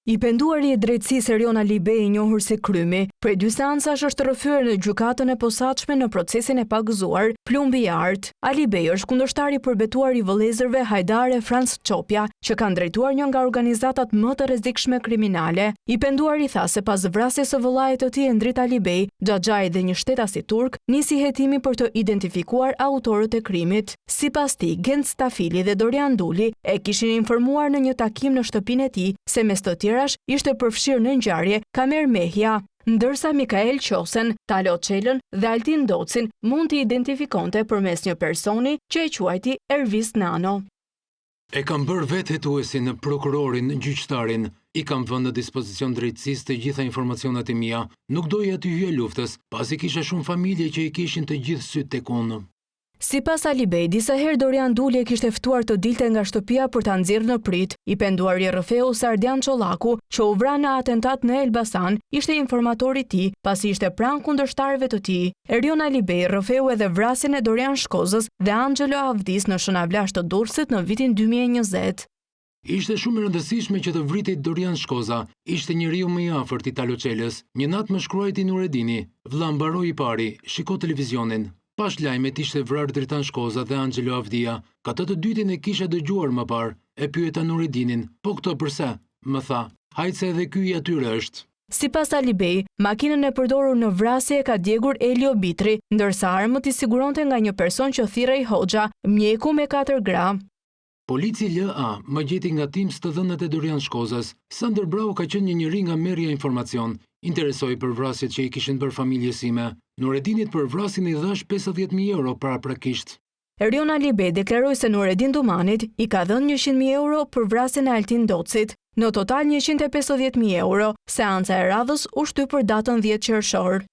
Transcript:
I penduari i drejtësisë Erion Alibej, i njohur si Krymi, prej 2 seancash është rrëfyer në gjykatën e posaçme në procesin e pagëzuar Plumbi Art. Alibej është kundërshtar i përbetuar i vëllezërve Hajdar e Franz Çopja, që kanë drejtuar një nga organizatat më të rrezikshme kriminale. I penduari tha se pas vrasjes së vëllait të tij Endrit Alibej, Xhaxhai dhe një shtetasi turk nisi hetimi për të identifikuar autorët e krimit. Sipas tij, Genç Stafili dhe Dorian Duli e kishin informuar në një takim në shtëpinë e tij se mes të ishte përfshirë në ngjarje Kamer Mehja, ndërsa Mikael Qosen, Talo Çelën dhe Altin Docin mund t'i identifikonte përmes një personi që e quajti Ervis Nano. E kam bërë vetë hetuesin, prokurorin, gjyqtarin, i kam vënë në dispozicion drejtësisë të gjitha informacionat e mia, nuk doja të hyja luftës, pasi kisha shumë familje që i kishin të gjithë sytë tek unë. Sipas Alibej, disa herë Dorian Duli e kishte ftuar të dilte nga shtëpia për ta nxjerrë në prit. I penduari rrëfeu Sardian Çollaku, që u vra në atentat në Elbasan, ishte informatori i tij, pasi ishte pranë kundërshtarëve të tij. Erion Alibej rrëfeu edhe vrasjen e Dorian Shkozës dhe Angelo Avdis në Shënavlash të Durrësit në vitin 2020. Ishte shumë e rëndësishme që të vritej Dorian Shkoza, ishte njeriu më i afërt i Talo Çelës. Një natë më shkruajti Nuredini, vëlla mbaroi i pari, shiko televizionin. Pas lajmet ishte vrarë Dritan Shkoza dhe Angelo Avdia. Këtë të dytin e kisha dëgjuar më parë. E pyeta Nuredinin, po këto përse? Më tha, hajtë se edhe ky i atyre është. Sipas Alibej, makinën e përdorur në vrasje ka djegur Elio Bitri, ndërsa armët i siguronte nga një person që thirrej Hoxha, mjeku me 4 gram. Polici LA më gjeti nga Teams të dhënat e Dorian Shkozës. Sander Brau ka qenë një njeri nga merrja informacion. Interesoi për vrasjet që i kishin bërë familjes sime. Nuredinit për vrasjen i dhash 50.000 euro paraprakisht. Erion Alibej deklaroi se Nuredin Dumanit i ka dhënë 100.000 euro për vrasjen e Altin Docit. Në total 150.000 euro. Seanca e radhës u shtyp për datën 10 qershor.